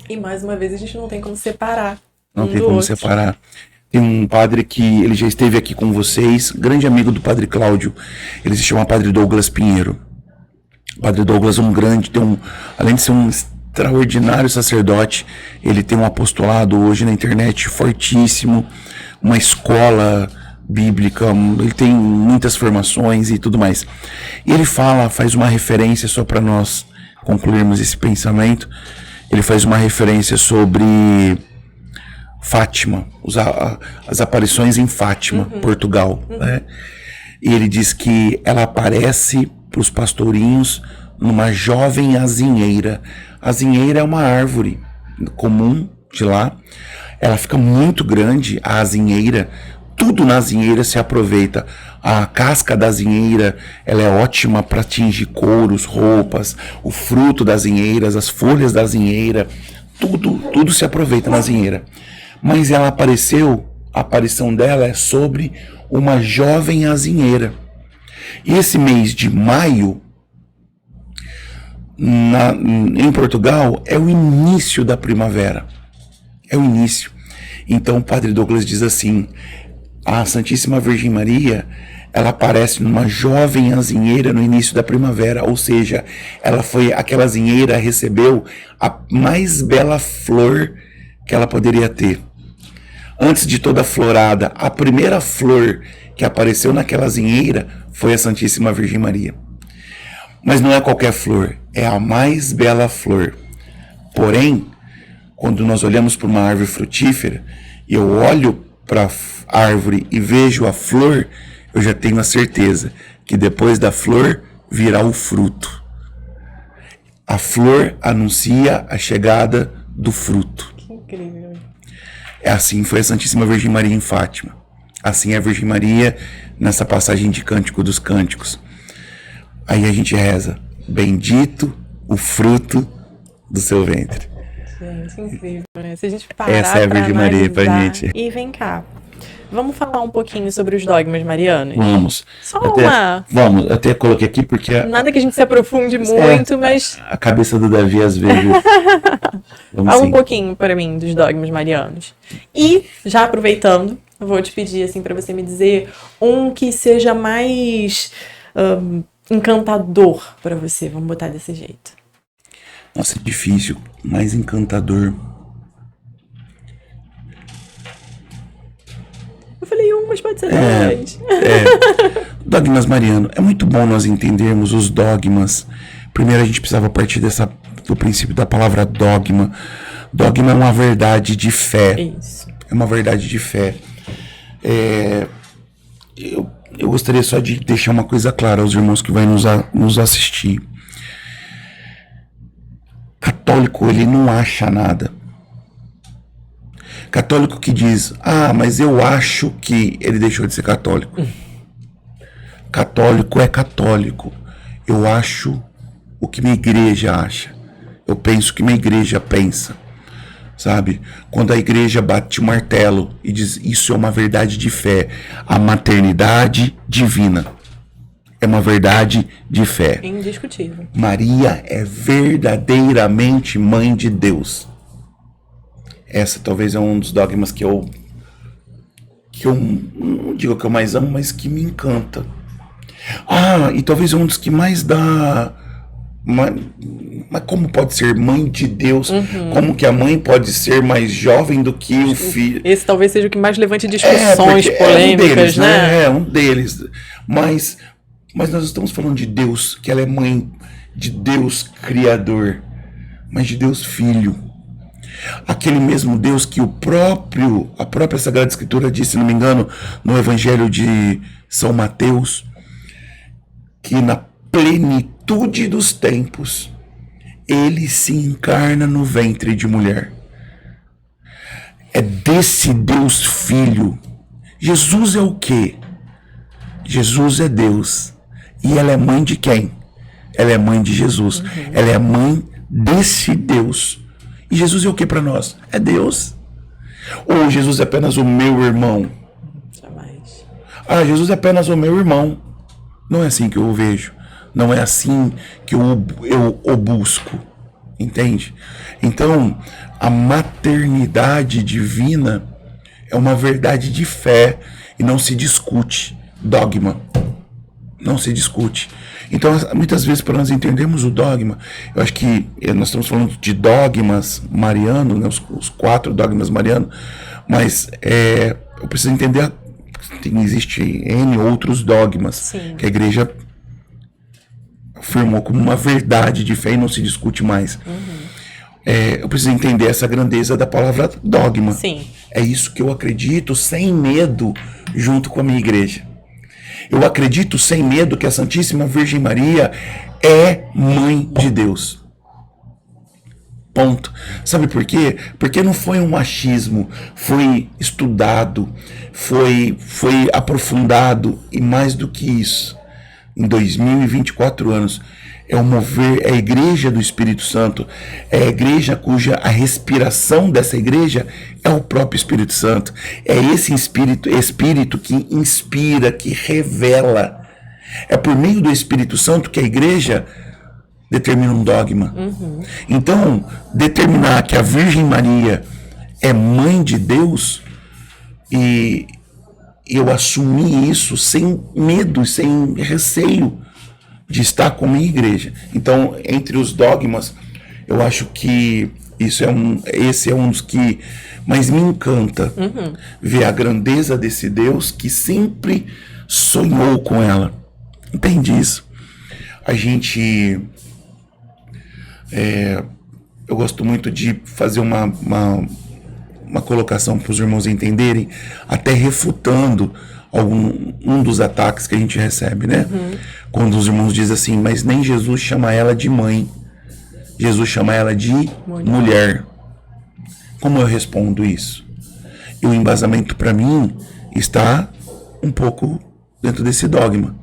E mais uma vez a gente não tem como separar. Não tem como separar. Tem um padre que ele já esteve aqui com vocês, grande amigo do Padre Cláudio. Ele se chama Padre Douglas Pinheiro. O Padre Douglas é além de ser um extraordinário sacerdote, ele tem um apostolado hoje na internet fortíssimo, uma escola bíblica, ele tem muitas formações e tudo mais. E ele faz uma referência, só para nós concluirmos esse pensamento, ele faz uma referência sobre Fátima, as aparições em Fátima, Portugal, né? E ele diz que ela aparece para os pastorinhos numa jovem azinheira. A azinheira é uma árvore comum de lá, ela fica muito grande, a azinheira, tudo na azinheira se aproveita. A casca da azinheira, ela é ótima para tingir couros, roupas, o fruto das azinheiras, as folhas da azinheira, tudo se aproveita na azinheira. Mas ela a aparição dela é sobre uma jovem azinheira. E esse mês de maio, em Portugal, é o início da primavera. É o início. Então o Padre Douglas diz assim, a Santíssima Virgem Maria, ela aparece numa jovem azinheira no início da primavera, ou seja, aquela azinheira recebeu a mais bela flor que ela poderia ter. Antes de toda a florada, a primeira flor que apareceu naquela azinheira foi a Santíssima Virgem Maria. Mas não é qualquer flor, é a mais bela flor. Porém, quando nós olhamos para uma árvore frutífera e eu olho para a árvore e vejo a flor, eu já tenho a certeza que depois da flor virá o fruto. A flor anuncia a chegada do fruto. Que incrível. Assim foi a Santíssima Virgem Maria em Fátima. Assim é a Virgem Maria nessa passagem de Cântico dos Cânticos. Aí a gente reza, bendito o fruto do seu ventre. Gente, incrível, né? Se a gente parar essa é a Virgem Maria pra gente. E vem cá, vamos falar um pouquinho sobre os dogmas marianos? Vamos. Vamos, eu até coloquei aqui porque... Nada que a gente se aprofunde muito, mas... A cabeça do Davi às vezes... Fala um pouquinho para mim dos dogmas marianos. E, já aproveitando, eu vou te pedir assim para você me dizer um que seja mais encantador para você. Vamos botar desse jeito. Nossa, é difícil. Mais encantador. Eu falei mas pode ser dois. Dogmas mariano. É muito bom nós entendermos os dogmas. Primeiro a gente precisava partir do princípio da palavra dogma. Dogma é uma verdade de fé. Isso. É uma verdade de fé. Eu gostaria só de deixar uma coisa clara aos irmãos que vão nos assistir. Católico, ele não acha nada. Católico que diz, mas eu acho que ele deixou de ser católico. Católico é católico. Eu acho o que minha igreja acha. Eu penso o que minha igreja pensa. Sabe? Quando a igreja bate o martelo e diz, isso é uma verdade de fé. A maternidade divina é uma verdade de fé. Indiscutível. Maria é verdadeiramente mãe de Deus. Essa talvez é um dos dogmas que eu não digo que eu mais amo, mas que me encanta. E talvez é um dos que mais dá... Mas como pode ser mãe de Deus? Como que a mãe pode ser mais jovem do que o filho? Esse talvez seja o que mais levante discussões polêmicas, um deles, né? É um deles. Mas nós estamos falando de Deus, que ela é mãe de Deus Criador, mas de Deus Filho. Aquele mesmo Deus que a própria Sagrada Escritura diz, se não me engano, no Evangelho de São Mateus, que na plenitude dos tempos, ele se encarna no ventre de mulher. É desse Deus Filho. Jesus é o quê? Jesus é Deus. E ela é mãe de quem? Ela é mãe de Jesus. Ela é mãe desse Deus. E Jesus é o que para nós? É Deus. Ou Jesus é apenas o meu irmão? Jamais. Jesus é apenas o meu irmão. Não é assim que eu o vejo. Não é assim que eu o busco. Entende? Então, a maternidade divina é uma verdade de fé e não se discute. Dogma. Não se discute. Então, muitas vezes, para nós entendermos o dogma, eu acho que nós estamos falando de dogmas marianos, né, os 4 dogmas marianos, mas eu preciso entender que existe N outros dogmas. Sim. Que a igreja afirmou como uma verdade de fé e não se discute mais. Eu preciso entender essa grandeza da palavra dogma. Sim. É isso que eu acredito sem medo junto com a minha igreja. Eu acredito sem medo que a Santíssima Virgem Maria é mãe de Deus. Ponto. Sabe por quê? Porque não foi um achismo, foi estudado, foi aprofundado, e mais do que isso, em 2024 anos, é o mover, é a igreja do Espírito Santo, é a igreja cuja a respiração dessa igreja é o próprio Espírito Santo. É esse Espírito que inspira, que revela. É por meio do Espírito Santo que a igreja determina um dogma. Então, determinar que a Virgem Maria é mãe de Deus, e eu assumi isso sem medo, sem receio de estar com a minha igreja. Então, entre os dogmas, eu acho que esse é um dos que mais me encanta. Ver a grandeza desse Deus que sempre sonhou com ela. Entende isso? A gente... eu gosto muito de fazer uma colocação para os irmãos entenderem, até refutando um dos ataques que a gente recebe, né? Quando os irmãos dizem assim, mas nem Jesus chama ela de mãe, Jesus chama ela de mulher. Como eu respondo isso? E o embasamento para mim está um pouco dentro desse dogma.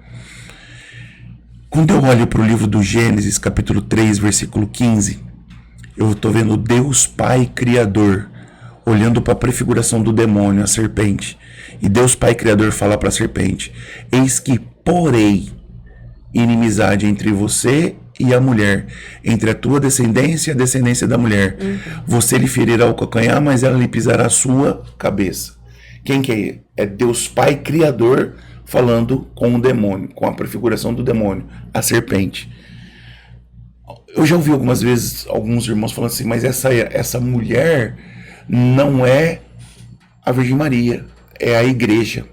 Quando eu olho para o livro do Gênesis, capítulo 3, versículo 15, eu estou vendo Deus Pai Criador olhando para a prefiguração do demônio, a serpente. E Deus Pai Criador fala para a serpente, eis que porei inimizade entre você e a mulher, entre a tua descendência e a descendência da mulher. Você lhe ferirá o calcanhar, mas ela lhe pisará a sua cabeça. Quem que é? É Deus Pai Criador falando com o demônio, com a prefiguração do demônio, a serpente. Eu já ouvi algumas vezes alguns irmãos falando assim, mas essa mulher não é a Virgem Maria, é a igreja.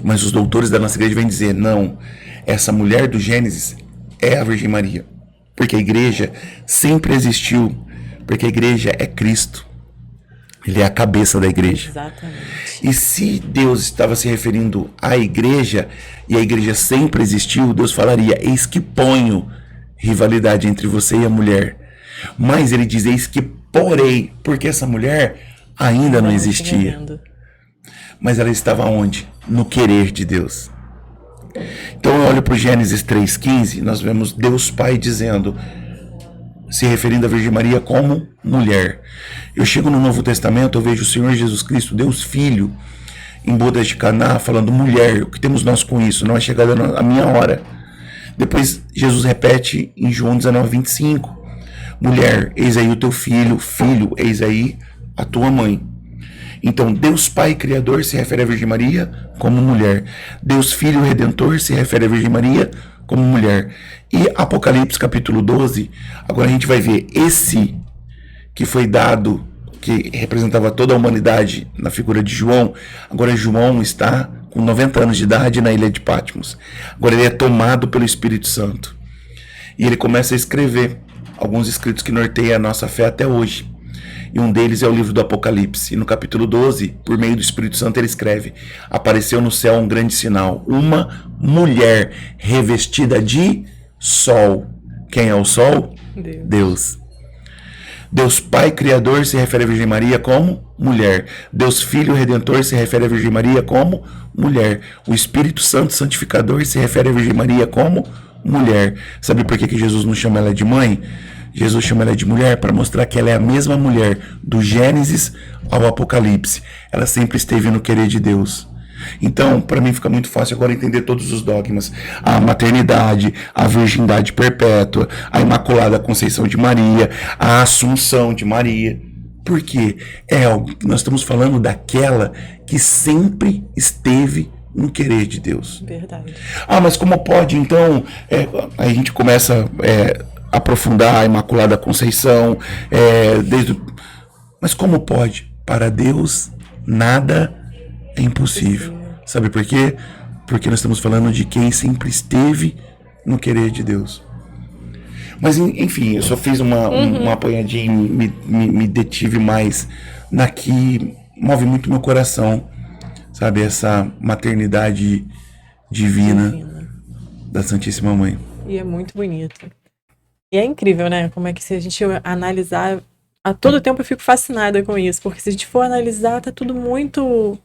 Mas os doutores da nossa igreja vêm dizer, não, essa mulher do Gênesis é a Virgem Maria, porque a igreja sempre existiu, porque a igreja é Cristo, ele é a cabeça da igreja. Exatamente. E se Deus estava se referindo à igreja, e a igreja sempre existiu, Deus falaria, eis que ponho rivalidade entre você e a mulher. Mas ele diz, eis que porei, porque essa mulher Ainda não tinha existia. vindo. Mas ela estava onde? No querer de Deus. Então eu olho para o Gênesis 3,15, nós vemos Deus Pai dizendo, se referindo à Virgem Maria como mulher. Eu chego no Novo Testamento, eu vejo o Senhor Jesus Cristo, Deus Filho, em bodas de Caná, falando mulher, o que temos nós com isso? Não é chegada a minha hora. Depois Jesus repete em João 19:25, mulher, eis aí o teu filho, filho, eis aí a tua mãe. Então, Deus Pai Criador se refere à Virgem Maria como mulher. Deus Filho Redentor se refere à Virgem Maria como mulher. E Apocalipse capítulo 12, agora a gente vai ver esse que foi dado, que representava toda a humanidade na figura de João. Agora João está com 90 anos de idade na ilha de Patmos. Agora ele é tomado pelo Espírito Santo. E ele começa a escrever alguns escritos que norteiam a nossa fé até hoje. E um deles é o livro do Apocalipse. E no capítulo 12, por meio do Espírito Santo, ele escreve: apareceu no céu um grande sinal, uma mulher revestida de sol. Quem é o sol? Deus. Deus Pai Criador se refere à Virgem Maria como mulher. Deus Filho Redentor se refere à Virgem Maria como mulher. O Espírito Santo Santificador se refere à Virgem Maria como mulher. Sabe por que Jesus não chama ela de mãe? Jesus chama ela de mulher para mostrar que ela é a mesma mulher do Gênesis ao Apocalipse. Ela sempre esteve no querer de Deus. Então, para mim fica muito fácil agora entender todos os dogmas. A maternidade, a virgindade perpétua, a Imaculada Conceição de Maria, a Assunção de Maria. Por quê? É algo que nós estamos falando daquela que sempre esteve no querer de Deus. Verdade. Mas como pode, então, a gente começa aprofundar a Imaculada Conceição, mas como pode? Para Deus, nada é impossível. Sabe por quê? Porque nós estamos falando de quem sempre esteve no querer de Deus. Mas, enfim, eu só fiz uma apanhadinha, me detive mais na que move muito meu coração, sabe? Essa maternidade divina da Santíssima Mãe. E é muito bonito. E é incrível, né? Como é que se a gente analisar, a todo tempo eu fico fascinada com isso, porque se a gente for analisar, tá tudo muito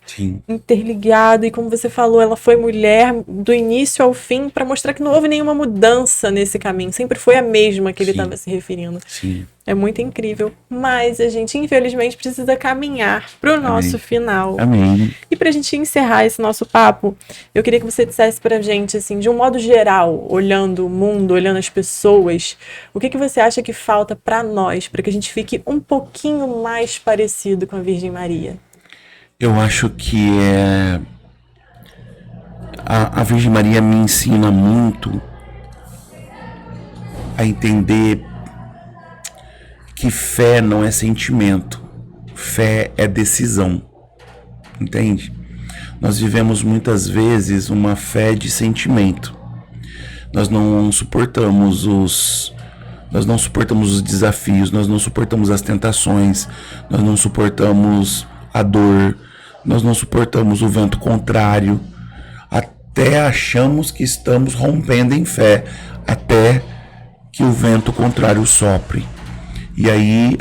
interligado, e como você falou, ela foi mulher do início ao fim para mostrar que não houve nenhuma mudança nesse caminho, sempre foi a mesma que ele estava se referindo. Sim. É muito incrível, mas a gente infelizmente precisa caminhar para o nosso final. Amém. E para a gente encerrar esse nosso papo, eu queria que você dissesse para a gente, assim, de um modo geral, olhando o mundo, olhando as pessoas, o que você acha que falta para nós, para que a gente fique um pouquinho mais parecido com a Virgem Maria? Eu acho que a Virgem Maria me ensina muito a entender que fé não é sentimento, fé é decisão, entende? Nós vivemos muitas vezes uma fé de sentimento. Nós não suportamos os desafios, nós não suportamos as tentações, nós não suportamos a dor, nós não suportamos o vento contrário, até achamos que estamos rompendo em fé, até que o vento contrário sopre. E aí,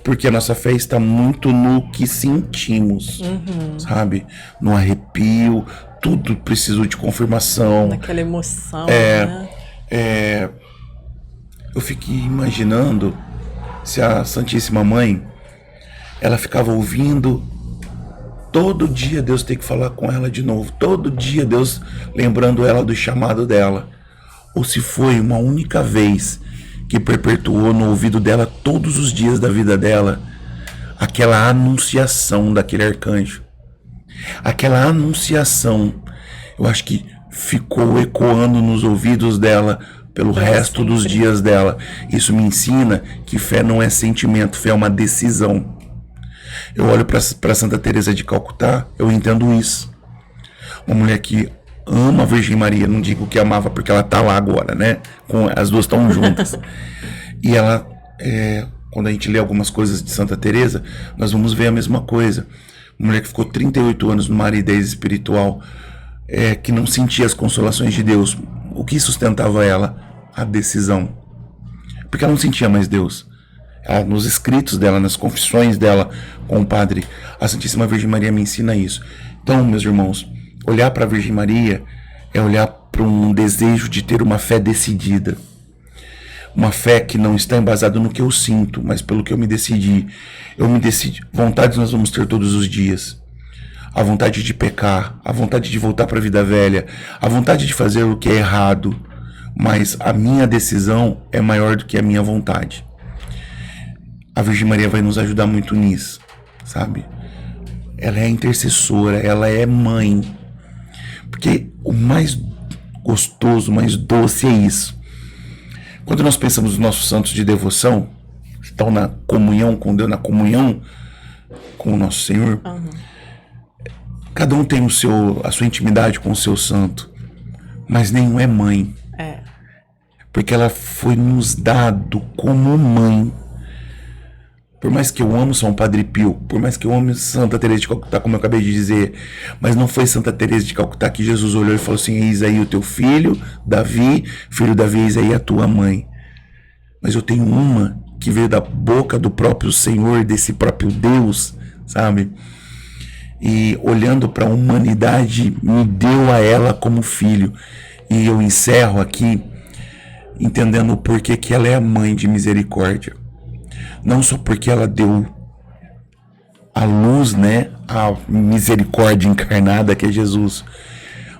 porque a nossa fé está muito no que sentimos, sabe? No arrepio, tudo precisa de confirmação. Naquela emoção, né? Eu fiquei imaginando se a Santíssima Mãe, ela ficava ouvindo, todo dia Deus tem que falar com ela de novo, todo dia Deus lembrando ela do chamado dela, ou se foi uma única vez que perpetuou no ouvido dela todos os dias da vida dela aquela anunciação daquele arcanjo. Aquela anunciação, eu acho que ficou ecoando nos ouvidos dela pelo resto dos dias dela. Isso me ensina que fé não é sentimento, fé é uma decisão. Eu olho para Santa Teresa de Calcutá, eu entendo isso. Uma mulher que ama a Virgem Maria, não digo que amava porque ela tá lá agora, né? As duas estão juntas. E ela, quando a gente lê algumas coisas de Santa Teresa, nós vamos ver a mesma coisa. Uma mulher que ficou 38 anos numa aridez espiritual, que não sentia as consolações de Deus. O que sustentava ela? A decisão. Porque ela não sentia mais Deus. Nos escritos dela, nas confissões dela com o padre, a Santíssima Virgem Maria me ensina isso. Então, meus irmãos, olhar para a Virgem Maria é olhar para um desejo de ter uma fé decidida. Uma fé que não está embasada no que eu sinto, mas pelo que eu me decidi. Eu me decidi. Vontades nós vamos ter todos os dias. A vontade de pecar, a vontade de voltar para a vida velha, a vontade de fazer o que é errado. Mas a minha decisão é maior do que a minha vontade. A Virgem Maria vai nos ajudar muito nisso, sabe? Ela é intercessora, ela é mãe. Porque o mais gostoso, o mais doce é isso. Quando nós pensamos nos nossos santos de devoção, que estão na comunhão com Deus, na comunhão com o nosso Senhor, cada um tem a sua intimidade com o seu santo, mas nenhum é mãe. Porque ela foi nos dado como mãe. Por mais que eu amo São Padre Pio, por mais que eu ame Santa Teresa de Calcutá, como eu acabei de dizer, mas não foi Santa Teresa de Calcutá que Jesus olhou e falou assim: eis aí o teu filho, Davi, filho Davi, eis aí a tua mãe. Mas eu tenho uma que veio da boca do próprio Senhor, desse próprio Deus, sabe? E olhando para a humanidade, me deu a ela como filho. E eu encerro aqui entendendo o porquê que ela é a mãe de misericórdia. Não só porque ela deu a luz, né, a misericórdia encarnada que é Jesus,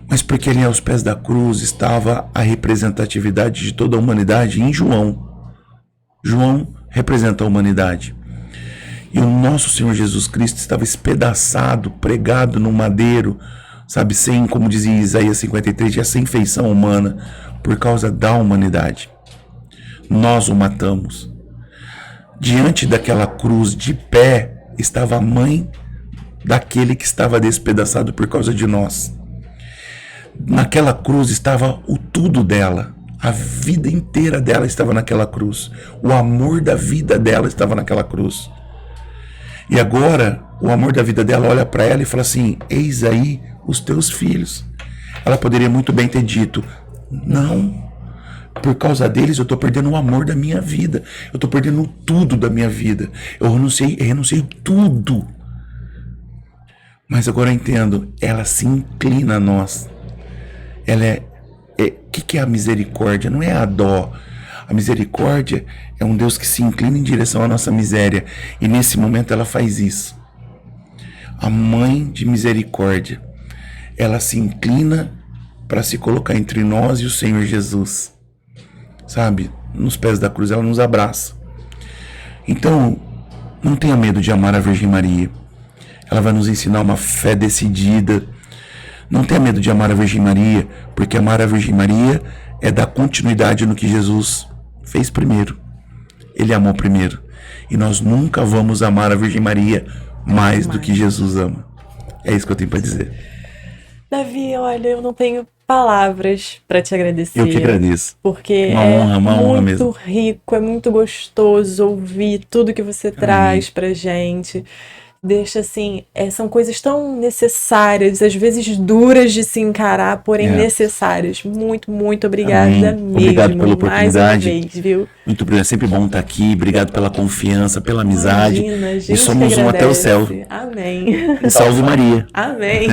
mas porque ali aos pés da cruz estava a representatividade de toda a humanidade em João. João representa a humanidade. E o nosso Senhor Jesus Cristo estava espedaçado, pregado no madeiro, sabe, sem, como dizia Isaías 53, sem feição humana, por causa da humanidade. Nós o matamos. Diante daquela cruz, de pé, estava a mãe daquele que estava despedaçado por causa de nós. Naquela cruz estava o tudo dela. A vida inteira dela estava naquela cruz. O amor da vida dela estava naquela cruz. E agora, o amor da vida dela olha para ela e fala assim: eis aí os teus filhos. Ela poderia muito bem ter dito: não. Por causa deles eu estou perdendo o amor da minha vida. Eu estou perdendo tudo da minha vida. Eu renunciei tudo. Mas agora eu entendo. Ela se inclina a nós. Ela o que é a misericórdia? Não é a dó. A misericórdia é um Deus que se inclina em direção à nossa miséria. E nesse momento ela faz isso. A mãe de misericórdia. Ela se inclina para se colocar entre nós e o Senhor Jesus. Sabe, nos pés da cruz ela nos abraça. Então, não tenha medo de amar a Virgem Maria. Ela vai nos ensinar uma fé decidida. Não tenha medo de amar a Virgem Maria, porque amar a Virgem Maria é dar continuidade no que Jesus fez primeiro. Ele amou primeiro. E nós nunca vamos amar a Virgem Maria mais do que Jesus ama. É isso que eu tenho para dizer. Davi, olha, eu não tenho palavras para te agradecer. Eu que agradeço. Porque uma honra muito mesmo. rico, é muito gostoso ouvir tudo que você traz pra gente. Deixa assim, são coisas tão necessárias, às vezes duras de se encarar, porém necessárias. Muito, muito obrigada mesmo. Obrigado pela oportunidade. Mais uma vez, viu? Muito obrigado, é sempre bom estar aqui. Obrigado pela confiança, pela amizade. Imagina, e somos um até o céu. Amém. E salve Maria. Amém.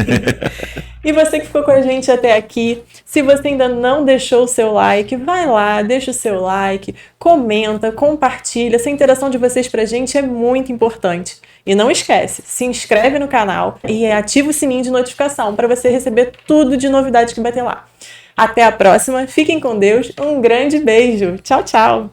E você que ficou com a gente até aqui, se você ainda não deixou o seu like, vai lá, deixa o seu like, comenta, compartilha. Essa interação de vocês pra gente é muito importante. E não esquece, se inscreve no canal e ativa o sininho de notificação para você receber tudo de novidade que vai ter lá. Até a próxima, fiquem com Deus, um grande beijo. Tchau, tchau!